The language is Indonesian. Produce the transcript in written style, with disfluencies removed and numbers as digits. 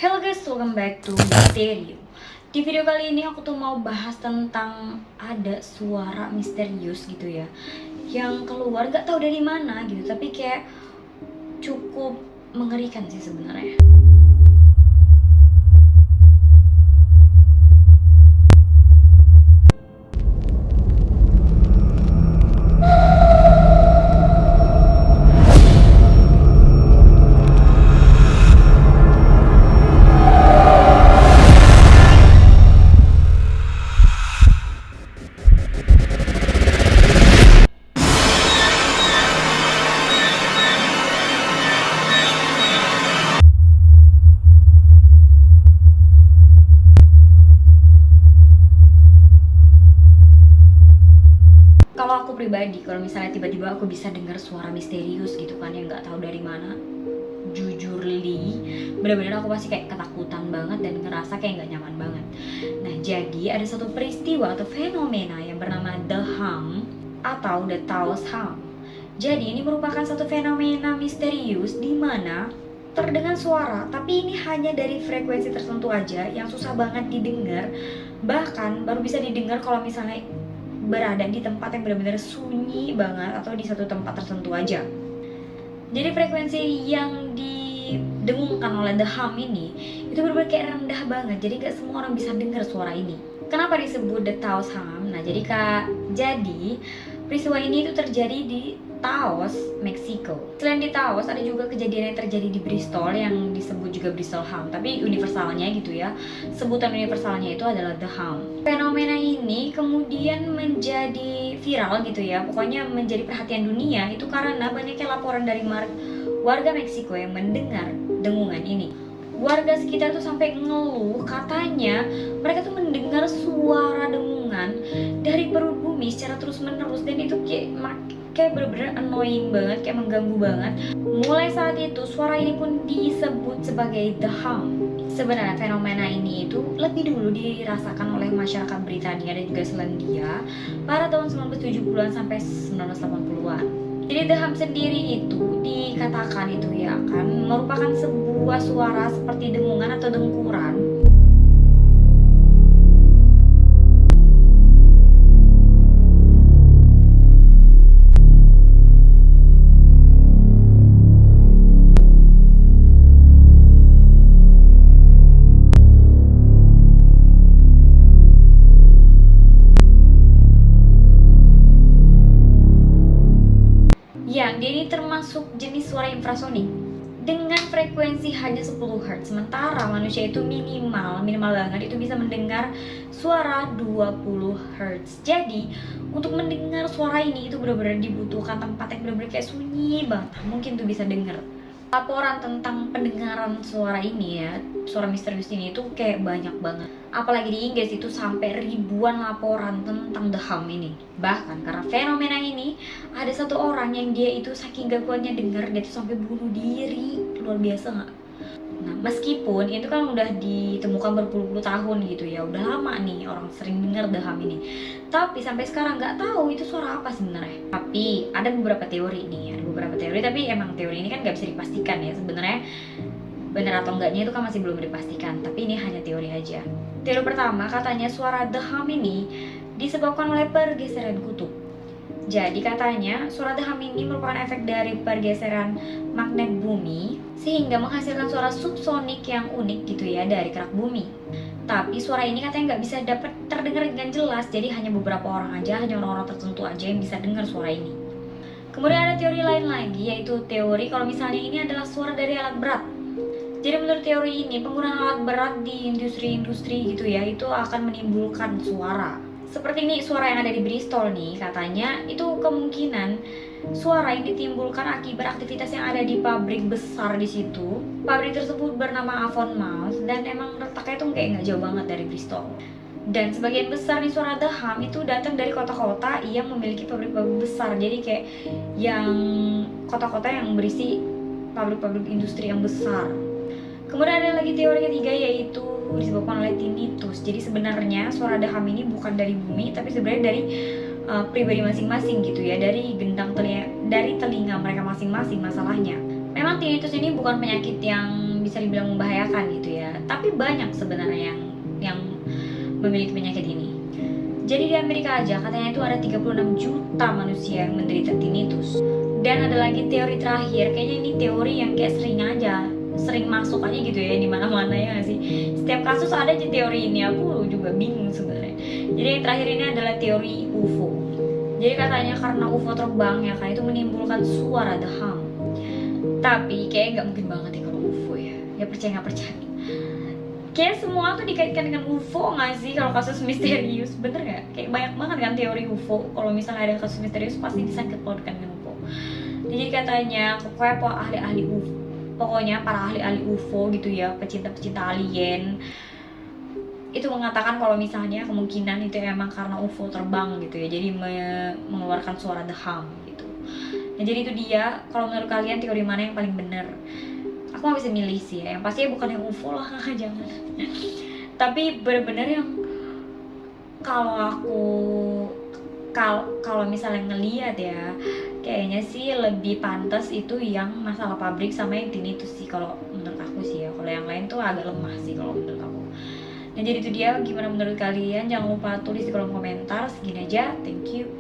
Hello guys, welcome back to Misterio. Di video kali ini aku tuh mau bahas tentang ada suara misterius gitu ya, yang keluar gak tahu dari mana gitu, tapi kayak cukup mengerikan sih sebenarnya. Kalau aku pribadi, kalau misalnya tiba-tiba aku bisa dengar suara misterius gitu kan yang nggak tahu dari mana, jujur bener-bener aku pasti kayak ketakutan banget dan ngerasa kayak nggak nyaman banget. Nah, jadi ada satu peristiwa atau fenomena yang bernama The Hum atau The Taos Hum. Jadi ini merupakan satu fenomena misterius di mana terdengar suara, tapi ini hanya dari frekuensi tertentu aja yang susah banget didengar. Bahkan baru bisa didengar kalau misalnya berada di tempat yang benar-benar sunyi banget atau di satu tempat tertentu aja. Jadi frekuensi yang didengungkan oleh The Hum ini itu benar-benar kayak rendah banget. Jadi gak semua orang bisa dengar suara ini. Kenapa disebut The Taos Hum? Nah, jadi peristiwa ini itu terjadi di Taos, Meksiko. Selain di Taos, ada juga kejadian yang terjadi di Bristol yang disebut juga Bristol Hum. Tapi universalnya gitu ya, sebutan universalnya itu adalah The Hum. Fenomena ini kemudian menjadi viral gitu ya, pokoknya menjadi perhatian dunia itu karena banyaknya laporan dari warga Meksiko yang mendengar dengungan ini. Warga sekitar tuh sampai ngeluh, katanya mereka tuh mendengar suara dengungan dari perut bumi secara terus menerus, dan itu kayak bener-bener annoying banget, kayak mengganggu banget. Mulai saat itu suara ini pun disebut sebagai The Hum. Sebenarnya fenomena ini itu lebih dulu dirasakan oleh masyarakat Britania dan juga Selandia pada tahun 1970-an sampai 1980-an. Jadi The Hum sendiri itu dikatakan itu ya kan merupakan sebuah suara seperti dengungan atau dengkuran. Yang dia ini termasuk jenis suara infrasonik dengan frekuensi hanya 10 Hz, sementara manusia itu minimal banget itu bisa mendengar suara 20 Hz. Jadi untuk mendengar suara ini itu benar-benar dibutuhkan tempat yang benar-benar kayak sunyi banget, mungkin tuh bisa dengar. Laporan tentang pendengaran suara ini ya, suara misterius ini itu kayak banyak banget. Apalagi di Inggris itu sampai ribuan laporan tentang The Hum ini. Bahkan karena fenomena ini, ada satu orang yang dia itu saking gak kuatnya denger, dia tuh sampai bunuh diri. Luar biasa gak? Nah, meskipun itu kan udah ditemukan berpuluh-puluh tahun gitu ya, udah lama nih orang sering dengar The Hum ini, tapi sampai sekarang nggak tahu itu suara apa sebenarnya. Tapi ada beberapa teori nih, tapi emang teori ini kan nggak bisa dipastikan ya sebenarnya benar atau enggaknya itu kan masih belum dipastikan, tapi ini hanya teori aja. Teori pertama katanya suara The Hum ini disebabkan oleh pergeseran kutub. Jadi katanya suara The Hum ini merupakan efek dari pergeseran magnet bumi sehingga menghasilkan suara subsonik yang unik gitu ya dari kerak bumi. Tapi suara ini katanya nggak bisa dapat terdengar dengan jelas, jadi hanya beberapa orang aja, hanya orang-orang tertentu aja yang bisa dengar suara ini. Kemudian ada teori lain lagi, yaitu teori kalau misalnya ini adalah suara dari alat berat. Jadi menurut teori ini penggunaan alat berat di industri-industri gitu ya itu akan menimbulkan suara. Seperti ini suara yang ada di Bristol nih, katanya itu kemungkinan suara yang ditimbulkan akibat aktivitas yang ada di pabrik besar di situ. Pabrik tersebut bernama Avonmouth dan emang letaknya tuh kayak nggak jauh banget dari Bristol. Dan sebagian besar nih suara The Hum itu datang dari kota-kota yang memiliki pabrik-pabrik besar. Jadi kayak yang kota-kota yang berisi pabrik-pabrik industri yang besar. Kemudian ada lagi teori ketiga, yaitu disebabkan oleh tinnitus. Jadi sebenarnya suara The Hum ini bukan dari bumi, tapi sebenarnya dari pribadi masing-masing gitu ya, dari telinga mereka masing-masing masalahnya. Memang tinnitus ini bukan penyakit yang bisa dibilang membahayakan gitu ya. Tapi banyak sebenarnya yang memiliki penyakit ini. Jadi di Amerika aja katanya itu ada 36 juta manusia yang menderita tinnitus. Dan ada lagi teori terakhir, kayaknya ini teori yang kayak sering masuk aja gitu ya di mana-mana ya nggak sih. Setiap kasus ada aja teori ini, aku juga bingung sebenarnya. Jadi yang terakhir ini adalah teori UFO. Jadi katanya karena UFO terbang ya kan itu menimbulkan suara the hum. Tapi kayak nggak mungkin banget ya kalau UFO ya percaya nggak percaya. Kayak semua tuh dikaitkan dengan UFO nggak sih kalau kasus misterius, bener nggak? Kayak banyak banget kan teori UFO. Kalau misalnya ada kasus misterius pasti disangkut pautkan dengan UFO. Jadi katanya pokoknya para ahli-ahli UFO gitu ya, pecinta-pecinta alien itu mengatakan kalau misalnya kemungkinan itu emang karena UFO terbang gitu ya, jadi mengeluarkan suara the hum gitu. Nah jadi itu dia, kalau menurut kalian teori mana yang paling benar? Aku gak bisa milih sih ya, yang pasti bukan yang UFO lah, jangan. Tapi bener-bener yang kalau misalnya ngelihat ya, kayaknya sih lebih pantas itu yang masalah pabrik sama yang tinnitus sih kalau menurut aku sih ya. Kalau yang lain tuh agak lemah sih kalau menurut aku. Nah jadi itu dia, gimana menurut kalian? Jangan lupa tulis di kolom komentar. Segini aja, thank you.